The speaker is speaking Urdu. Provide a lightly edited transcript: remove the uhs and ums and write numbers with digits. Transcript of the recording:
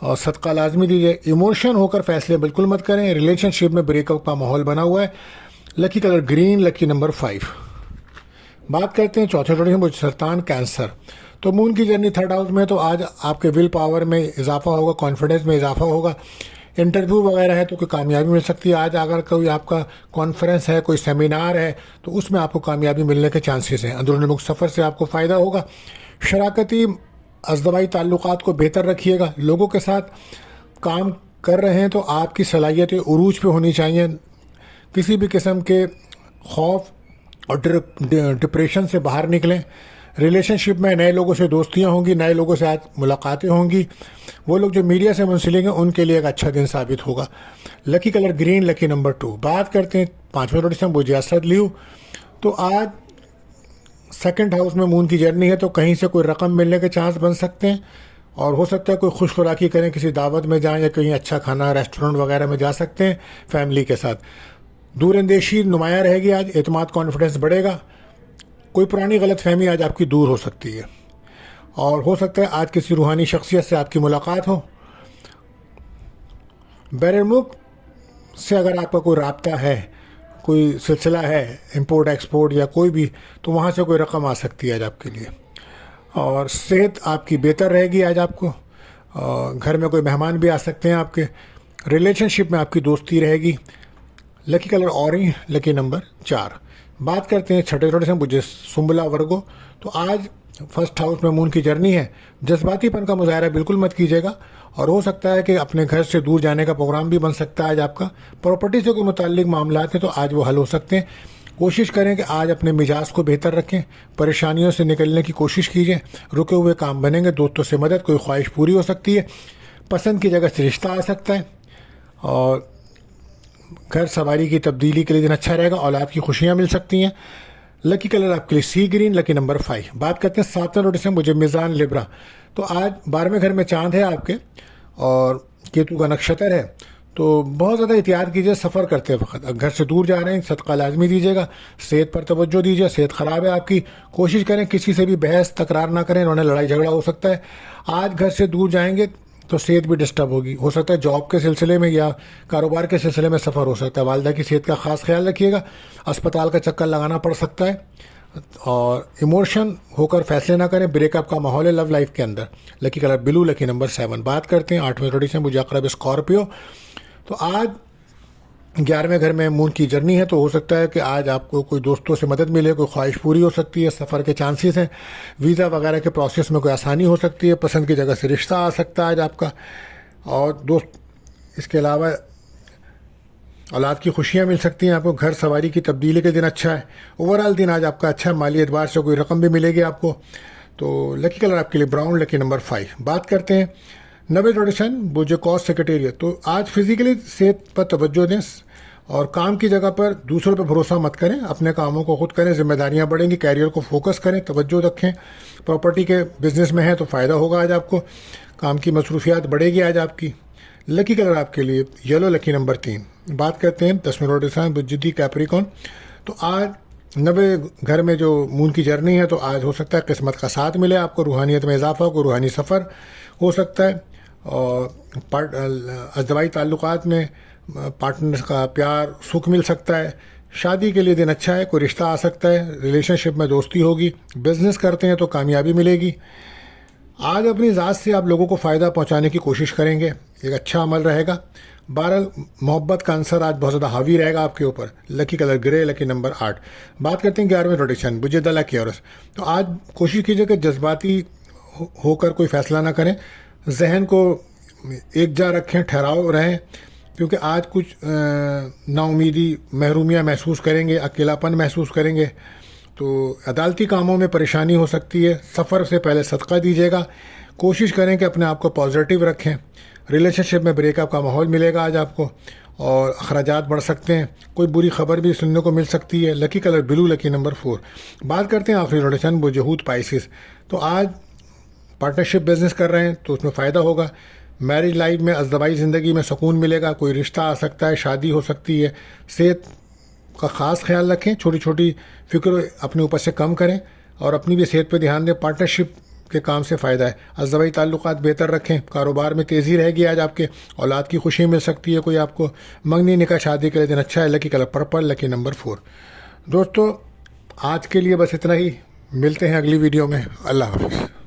اور صدقہ لازمی دیجیے. ایموشن ہو کر فیصلے بالکل مت کریں. ریلیشن شپ میں بریک اپ کا ماحول بنا ہوا ہے. لکی کلر گرین, لکی نمبر 5. بات کرتے ہیں چوتھے ٹوٹے ہیں سرطان کینسر. تو مون کی جرنی 3rd ہاؤس میں, تو آج آپ کے ول پاور میں اضافہ ہوگا, کانفیڈنس میں اضافہ ہوگا. انٹرویو وغیرہ ہے تو کوئی کامیابی مل سکتی ہے. آج اگر کوئی آپ کا کانفرنس ہے, کوئی سیمینار ہے, تو اس میں آپ کو کامیابی ملنے کے چانسز ہیں. اندرون ملک سفر سے آپ کو فائدہ ہوگا. شراکتی ازدوائی تعلقات کو بہتر رکھیے گا. لوگوں کے ساتھ کام کر رہے ہیں تو آپ کی صلاحیتیں عروج پہ ہونی چاہیے. کسی بھی قسم کے خوف اور ڈپریشن سے باہر نکلیں. ریلیشن شپ میں نئے لوگوں سے دوستیاں ہوں گی, نئے لوگوں سے آج ملاقاتیں ہوں گی. وہ لوگ جو میڈیا سے منسلک ہیں ان کے لیے ایک اچھا دن ثابت ہوگا. لکی کلر گرین, لکی نمبر 2. بات کرتے ہیں 5ویں ٹوٹے سے بجیاست لیو. تو آج 2nd ہاؤس میں مون کی جرنی ہے, تو کہیں سے کوئی رقم ملنے کے چانس بن سکتے ہیں. اور ہو سکتا ہے کوئی خوش خوراکی کریں, کسی دعوت میں جائیں یا کہیں اچھا کھانا ریسٹورنٹ وغیرہ میں جا سکتے ہیں فیملی کے ساتھ. دور اندیشی نمایاں رہے گی آج. اعتماد کانفیڈنس بڑھے گا. کوئی پرانی غلط فہمی آج آپ کی دور ہو سکتی ہے. اور ہو سکتا ہے آج کسی روحانی شخصیت سے آپ کی ملاقات ہو. بیرون ملک سے اگر آپ کا کوئی رابطہ ہے, کوئی سلسلہ ہے, امپورٹ ایکسپورٹ یا کوئی بھی, تو وہاں سے کوئی رقم آ سکتی ہے آج آپ کے لیے. اور صحت آپ کی بہتر رہے گی آج آپ کو. گھر میں کوئی مہمان بھی آ سکتے ہیں آپ کے. ریلیشن شپ میں آپ کی دوستی رہے گی. لکی کلر اورنج, لکی نمبر 4. بات کرتے ہیں چھٹے ٹوٹے سے مجھے سنبلا ورگو. تو آج 1st ہاؤس میں مون کی جرنی ہے. جذباتی پن کا مظاہرہ بالکل مت کیجیے گا. اور ہو سکتا ہے کہ اپنے گھر سے دور جانے کا پروگرام بھی بن سکتا ہے آج آپ کا. پراپرٹی سے کوئی متعلق معاملات ہیں تو آج وہ حل ہو سکتے ہیں. کوشش کریں کہ آج اپنے مزاج کو بہتر رکھیں. پریشانیوں سے نکلنے کی کوشش کیجیے. رکے ہوئے کام بنیں گے. دوستوں سے مدد, کوئی خواہش پوری ہو سکتی ہے. پسند کی جگہ سے رشتہ آ سکتا ہے. اور گھر سواری کی تبدیلی کے لیے دن اچھا رہے گا. اولاد کی خوشیاں مل سکتی ہیں. لکی کلر آپ کے لیے سی گرین, لکی نمبر 5. بات کرتے ہیں 7ویں ٹوٹے سے مجھے میزان لبرا. تو آج 12ویں گھر میں چاند ہے آپ کے, اور کیتو کا نکشتر ہے. تو بہت زیادہ احتیاط کیجیے سفر کرتے وقت. گھر سے دور جا رہے ہیں, صدقہ لازمی دیجیے گا. صحت پر توجہ دیجیے. صحت خراب ہے آپ کی. کوشش کریں کسی سے بھی بحث تکرار نہ کریں, انہوں نے لڑائی جھگڑا ہو سکتا ہے. آج گھر سے دور جائیں گے تو صحت بھی ڈسٹرب ہوگی. ہو سکتا ہے جاب کے سلسلے میں یا کاروبار کے سلسلے میں سفر ہو سکتا ہے. والدہ کی صحت کا خاص خیال رکھیے گا. اسپتال کا چکر لگانا پڑ سکتا ہے. اور ایموشن ہو کر فیصلے نہ کریں. بریک اپ کا ماحول ہے لو لائف کے اندر. لکی کلر بلو, لکی نمبر 7. بات کرتے ہیں 8ویں ٹوٹے سے مجھے اقرب اسکارپیو. تو آج 11ویں گھر میں مون کی جرنی ہے. تو ہو سکتا ہے کہ آج آپ کو کوئی دوستوں سے مدد ملے, کوئی خواہش پوری ہو سکتی ہے. سفر کے چانسز ہیں. ویزا وغیرہ کے پروسیس میں کوئی آسانی ہو سکتی ہے. پسند کی جگہ سے رشتہ آ سکتا ہے آج آپ کا. اور دوست اس کے علاوہ اولاد کی خوشیاں مل سکتی ہیں آپ کو. گھر سواری کی تبدیلی کے دن اچھا ہے. اوورال دن آج آپ کا اچھا ہے. مالی اعتبار سے کوئی رقم بھی ملے گی آپ کو. تو لکی کلر آپ کے لیے براؤن, لکی نمبر 5. بات کرتے ہیں 90 روٹیشن بوجھے کاس سیکریٹریٹ. تو آج فزیکلی صحت پر توجہ دیں. اور کام کی جگہ پر دوسروں پہ بھروسہ مت کریں. اپنے کاموں کو خود کریں. ذمہ داریاں بڑھیں گی. کیریئر کو فوکس کریں, توجہ رکھیں. پراپرٹی کے بزنس میں ہے تو فائدہ ہوگا آج آپ کو. کام کی مصروفیات بڑھے گی آج آپ کی. لکی کلر آپ کے لیے یلو, لکی نمبر 3. بات کرتے ہیں 10ویں روٹیشن بجدی کیپریکون. تو آج 90 گھر میں جو مون کی جرنی ہے, تو آج ہو سکتا ہے قسمت کا ساتھ ملے آپ کو. روحانیت میں اضافہ, کو روحانی سفر ہو سکتا ہے. اور ازدوائی تعلقات میں پارٹنر کا پیار سکھ مل سکتا ہے. شادی کے لیے دن اچھا ہے. کوئی رشتہ آ سکتا ہے. ریلیشن شپ میں دوستی ہوگی. بزنس کرتے ہیں تو کامیابی ملے گی. آج اپنی ذات سے آپ لوگوں کو فائدہ پہنچانے کی کوشش کریں گے. ایک اچھا عمل رہے گا. بہرحال محبت کا عنصر آج بہت زیادہ حاوی رہے گا آپ کے اوپر. لکی کلر گرے, لکی نمبر 8. بات کرتے ہیں 11ویں روٹیشن بجے دلا کیورس. تو آج کوشش کیجیے کہ جذباتی ہو کر کوئی فیصلہ نہ کریں. ذہن کو ایک جا رکھیں, ٹھہراؤ رہیں. کیونکہ آج کچھ نا امیدی, محرومیاں محسوس کریں گے, اکیلاپن محسوس کریں گے. تو عدالتی کاموں میں پریشانی ہو سکتی ہے. سفر سے پہلے صدقہ دیجیے گا. کوشش کریں کہ اپنے آپ کو پازیٹیو رکھیں. ریلیشن شپ میں بریک اپ کا ماحول ملے گا آج آپ کو. اور اخراجات بڑھ سکتے ہیں. کوئی بری خبر بھی سننے کو مل سکتی ہے. لکی کلر بلو, لکی نمبر 4. بات کرتے ہیں آخری روٹیشن بجہود پائسس. تو آج پارٹنرشپ بزنس کر رہے ہیں تو اس میں فائدہ ہوگا. میرج لائف میں, ازدوائی زندگی میں سکون ملے گا. کوئی رشتہ آ سکتا ہے. شادی ہو سکتی ہے. صحت کا خاص خیال رکھیں. چھوٹی چھوٹی فکر اپنے اوپر سے کم کریں اور اپنی بھی صحت پہ دھیان دیں. پارٹنرشپ کے کام سے فائدہ ہے. ازدواجی تعلقات بہتر رکھیں, کاروبار میں تیزی رہے گی. آج آپ کے اولاد کی خوشی مل سکتی ہے. کوئی آپ کو منگنی نکاح شادی کے لیے دن اچھا ہے. لکی کلر پرپل, لکی نمبر 4. دوستو آج کے لیے بس اتنا ہی. ملتے ہیں اگلی ویڈیو میں. اللہ حافظ.